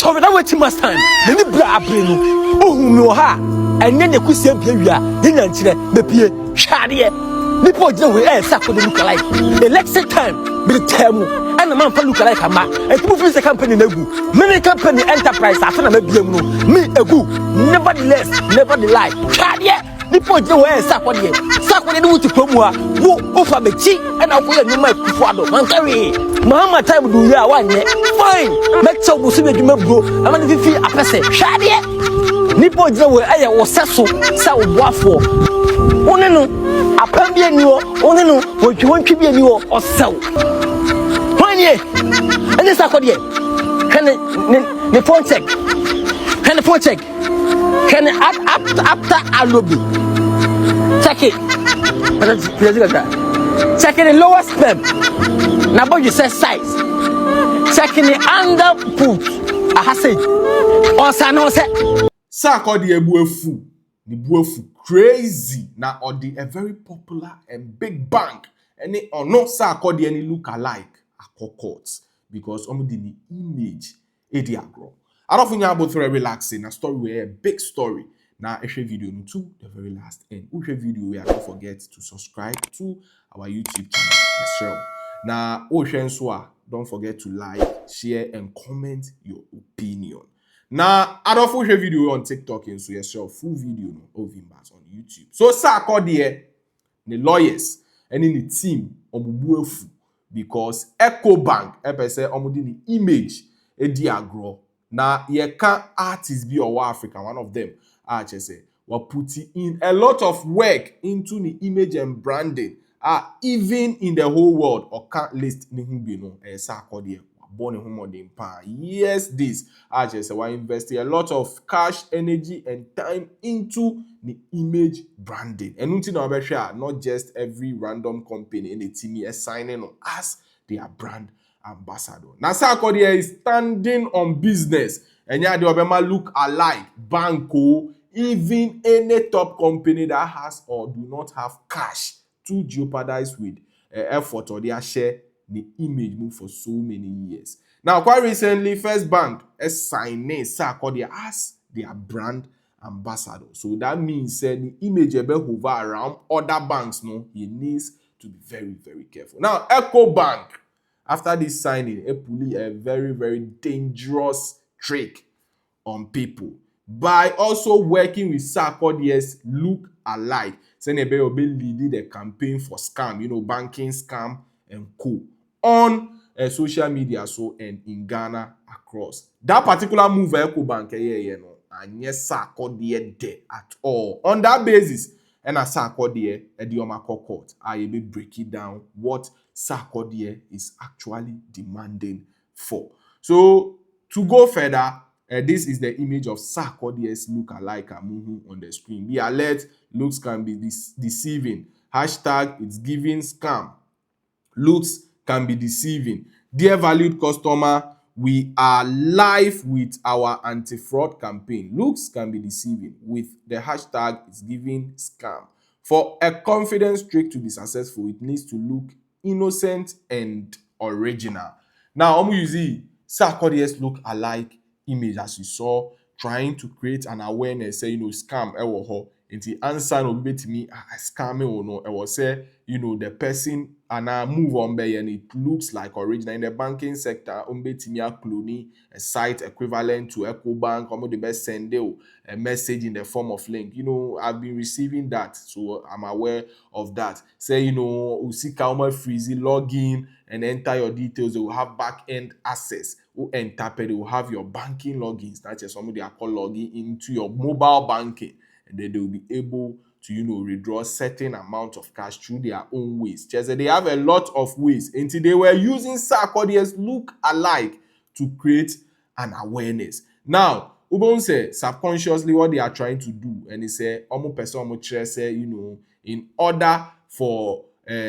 sorry, that waiting must time. Many bra brinu. Oh, no ha. And then the question period. In Nigeria, the P. Shadia. People don't wear Sarkodie Lookalike. Election time, be the term. And the man for Lookalike a man. And people feel the company nego. Many company enterprise. I found a baby. Me a good. Nevertheless, Shadia. People don't wear Sarkodie. Sarkodie do to come. Who offer me tea and I'll put a new mic before I don't. Muhammad time do ya one year. Fine. Make some Muslim you go. I'm going to feel a person. Shadia. Nipo jewe aya woseso sa obuafo onenu apambia niwo onenu wotwi bia niwo osew honie ene Sarkodie kane ne phone check kane after alobi check it check the lowest sperm na boy you say size check the under put a hasage osano say Sarkodie buefu, the buefu crazy na odi a very popular and big bank. Any or not Sarkodie any Lookalike a court because the image ediagro. I don't think you're about very relaxing. A story where a big story. Now a video to the very last end. Which video we don't forget to subscribe to our YouTube channel. Now Ocean Swa, don't forget to like, share, and comment your opinion. Now, I don't full video on TikTok and so yes, full video of him on YouTube. So Sarkodie, the lawyers and in the team omubuefu because Ecobank, say the image ediagro. Now, ye can artists be or Africa, one of them, say, were putting in a lot of work into the image and branding, even in the whole world, or can't list Nihubino, Sarkodie. Born in yes, this I just investing a lot of cash, energy, and time into the image branding. And not just every random company in the team is signing on as their brand ambassador. Now Sarkodie is standing on business, and yeah, the Obama Lookalike, Banco, even any top company that has or do not have cash to jeopardize with effort or their share the image move for so many years. Now, quite recently, First Bank has signed Sarkodie as their brand ambassador. So that means the image will hover around other banks. No, he needs to be very, very careful. Now, Ecobank, after this signing, it pulled a very, very dangerous trick on people by also working with Sarkodie's Lookalike. Saying they will be leading the campaign for Scam, banking scam and co. On social media so and in Ghana across. That particular move Ecobank and yes Sarkodie there at all. On that basis, and as Sarkodie Edioma court, I will break it down what Sarkodie is actually demanding for. So to go further, this is the image of Sarkodie's Lookalike on the screen. Be alert, looks can be deceiving. Hashtag it's giving scam. Looks can be deceiving. Dear valued customer, we are live with our anti-fraud campaign. Looks can be deceiving with the hashtag it's giving scam. For a confidence trick to be successful, it needs to look innocent and original. Now, I'm using Sarkodie's Lookalike image as you saw, trying to create an awareness, say, scam, the answer will be to me, scam or no, I will say, the person and I move on by and it looks like original in the banking sector. Clone a site equivalent to Ecobank, the best send a message in the form of link. I've been receiving that, so I'm aware of that. Say, Usika freezy, log in and enter your details. They will have back end access. And tap it, they will have your banking logins. That's just somebody I call logging into your mobile banking. And then they will be able to, withdraw certain amount of cash through their own ways. Just that they have a lot of ways until they were using Sarkodie's Lookalike to create an awareness. Now, Ubon say subconsciously what they are trying to do, and they say, in order for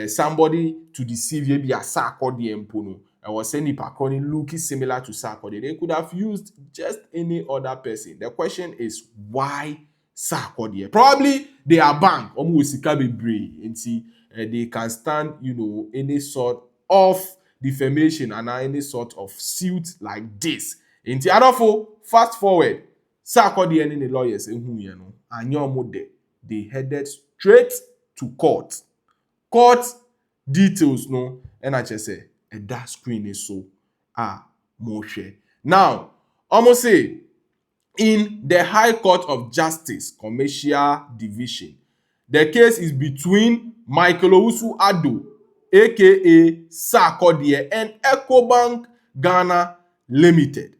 somebody to deceive maybe a Sarkodie Mpono, I was saying if Pakoni looking similar to Sarkodie, they could have used just any other person. The question is why Sarkodie? Probably they are bank almost and see they can stand any sort of defamation and any sort of suit like this Inti adofo, fast forward, Sarkodie and the lawyers they headed straight to court. Court details no, and I just say that screen is so more share. Now, almost say in the High Court of Justice Commercial Division, the case is between Michael Owusu Addo, aka Sarkodie, and Ecobank Ghana Limited.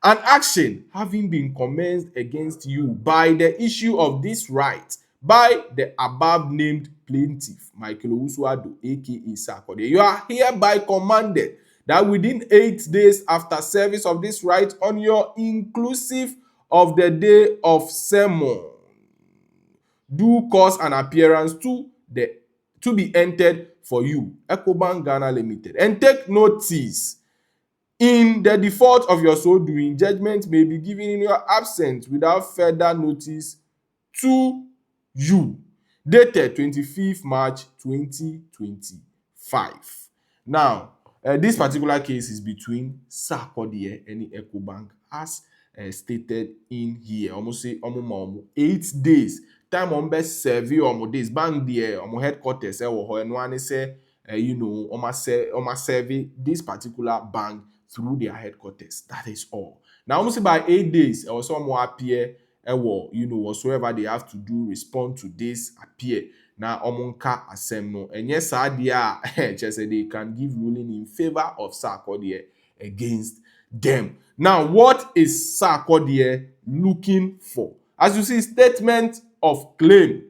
An action having been commenced against you by the issue of this right by the above named plaintiff, Michael Owusu Addo, aka Sarkodie. You are hereby commanded that within 8 days after service of this right on your inclusive of the day of sermon, do cause an appearance to be entered for you, Ecobank Ghana Limited, and take notice. In the default of your so doing, judgment may be given in your absence without further notice to you. Dated 25th March 2025. Now, this particular case is between Sarkodie and Ecobank, as stated in here. Almost say 8 days. Time on best serve days. Bank there, headquarters, and one say, serve this particular bank through their headquarters. That is all. Now, almost by 8 days, or some more appear, whatsoever they have to do, respond to this, appear. Now, omonka asem no. And yes, they can give ruling in favor of Sarkodie against them. Now, what is Sarkodie looking for? As you see, statement of claim.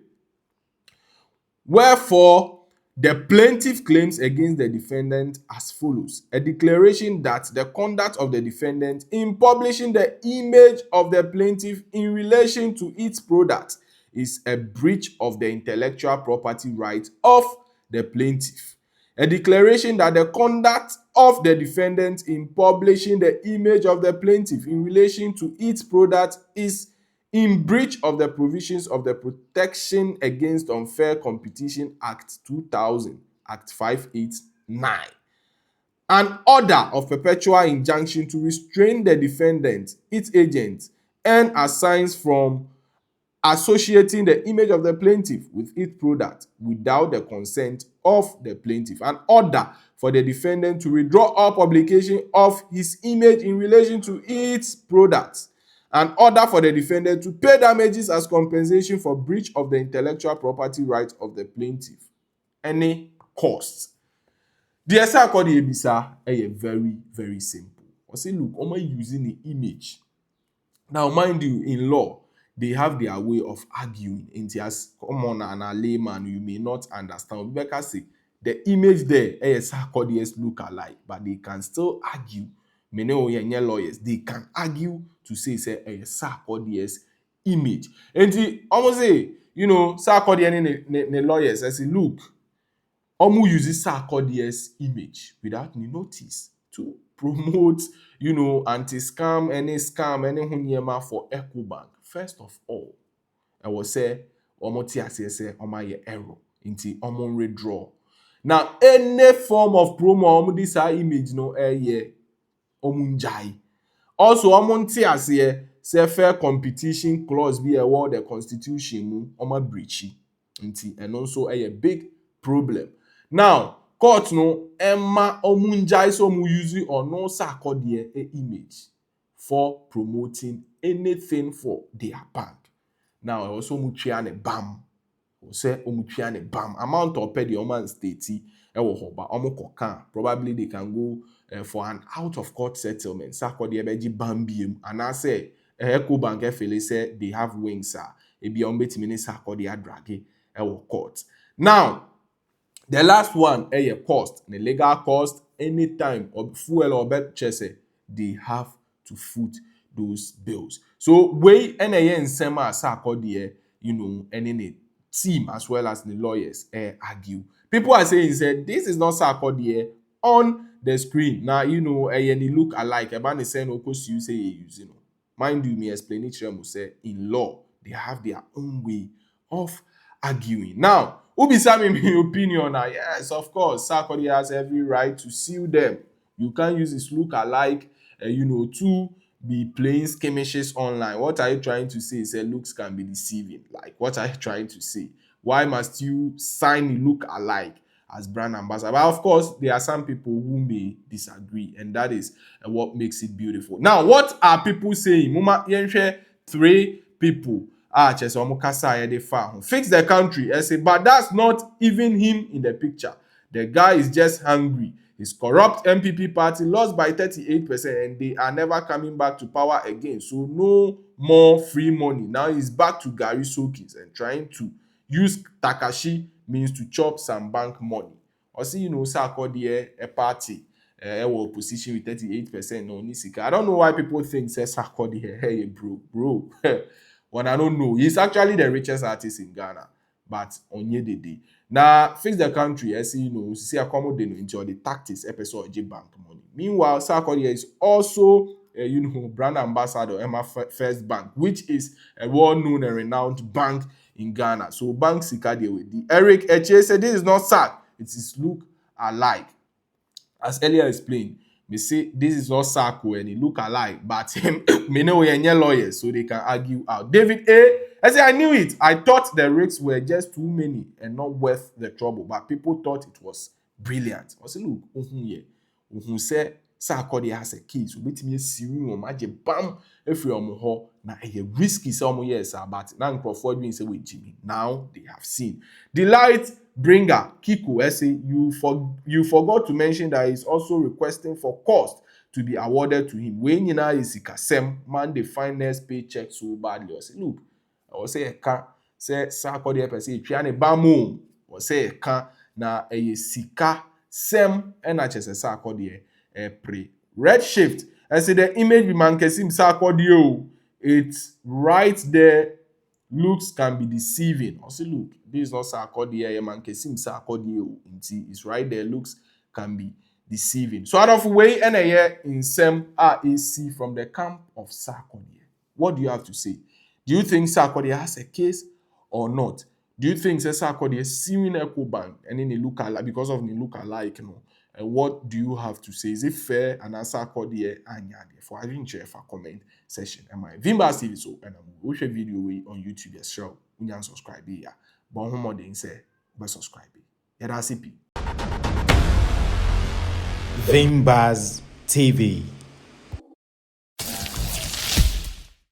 Wherefore, the plaintiff claims against the defendant as follows: a declaration that the conduct of the defendant in publishing the image of the plaintiff in relation to its product is a breach of the intellectual property right of the plaintiff. A declaration that the conduct of the defendant in publishing the image of the plaintiff in relation to its product is in breach of the provisions of the Protection Against Unfair Competition Act 2000, Act 589. An order of perpetual injunction to restrain the defendant, its agent, and assigns from associating the image of the plaintiff with its product without the consent of the plaintiff. An order for the defendant to withdraw all publication of his image in relation to its product. An order for the defendant to pay damages as compensation for breach of the intellectual property rights of the plaintiff. Any costs. The Sarkodie ebisa very, very simple. I say, look, am I using the image? Now, mind you, in law, they have their way of arguing. And as common and a layman, you may not understand. Because say the image there is Sarkodie's lookalike, but they can still argue. Many lawyers, they can argue to say Sarkodie's image. And almost say, Sarkodie and the lawyers, I say, look, almost uses Sarkodie's image without any notice to promote, anti-scam, any hunyema for Ecobank. First of all, I will say, say, error into redraw. Now, any form of promo, this image, omunjai. Also, say fair competition clause be a word the constitution breachy. And also a big problem. Now, court no emma omunjai so mu use or no Sarkodie image for promoting anything for their bank. Now, also mutriane bam. Say omutriane bam. Amount of pay the oman state hoba omokoka. Probably they can go for an out of court settlement. Sarkodie beji bambium. And I say Ecobank FLA say they have wings ebi ombetimi Sarkodie drag court. Now, the last one, cost, the legal cost, anytime or fuel or bed chese, they have to foot those bills. So we and sema Sarkodie, and in the team as well as the lawyers argue. People are saying this is not Sarkodie on the screen. Now any look alike. About the saying you say mind you, me explain it. Say in law they have their own way of arguing. Now, Ubisami, my opinion, yes, of course, Sarkodie has every right to sue them. You can't use his look alike, to be playing skirmishes online. What are you trying to say? Say looks can be deceiving. Like, what are you trying to say? Why must you sign Lookalike as brand ambassador? But of course, there are some people who may disagree, and that is what makes it beautiful. Now, what are people saying? Muma yenhwe 3 people. Chese omo kasa ye de fa. Fix the country. I say, but that's not even him in the picture. The guy is just hungry. His corrupt MPP party lost by 38% and they are never coming back to power again. So no more free money. Now he's back to Gary Sokis and trying to use Takashi means to chop some bank money. Or see, Sarkodie a party opposition with 38% no Nisika. I don't know why people think says Sarkodie, hey bro. When I don't know, he's actually the richest artist in Ghana. But on the day. Now, fix the country, see accommodate into the tactics episode of bank money. Meanwhile, Sarkodie is also brand ambassador Emma First Bank, which is a well-known and renowned bank in Ghana. So bank Sarkodie with the Eric Eche said this is not SAC, it is Lookalike. As earlier explained, me say this is not SAC and it Lookalike, but me know we are lawyers, so they can argue out. David A. I say I knew it. I thought the risks were just too many and not worth the trouble, but people thought it was brilliant. I say, look, who say Sarkodie has a case, we me serious o maje bam every ho na a risky some years but now Crawford means say with Jimmy. Now they have seen. The light bringer Kiko say you forgot to mention that he's also requesting for cost to be awarded to him. When you know is Scam, man, the finance paycheck so badly. I say, look, I say eka say Sarkodie per se twa ne bamu o say eka na sika sem na chese Sarkodie pre red shift. I say the image be man kesim Sarkodie, it's right there. Looks can be deceiving. I say look, this is not Sarkodie, man kesim Sarkodie, it's right there. Looks can be deceiving. So out of way and a year in some RAC from the camp of Sarkodie. What do you have to say? Do you think Sarkodie has a case or not? Do you think Sarkodie is suing Ecobank and then Lookalike because of the Lookalike? And what do you have to say? Is it fair? And Sarkodie anyade for I didn't share for comment session. Am I Vimbas TV so and I'm watch a video on YouTube yes show. We can subscribe here. But more than say, but subscribe. Yeah, that's it. Vimbas TV.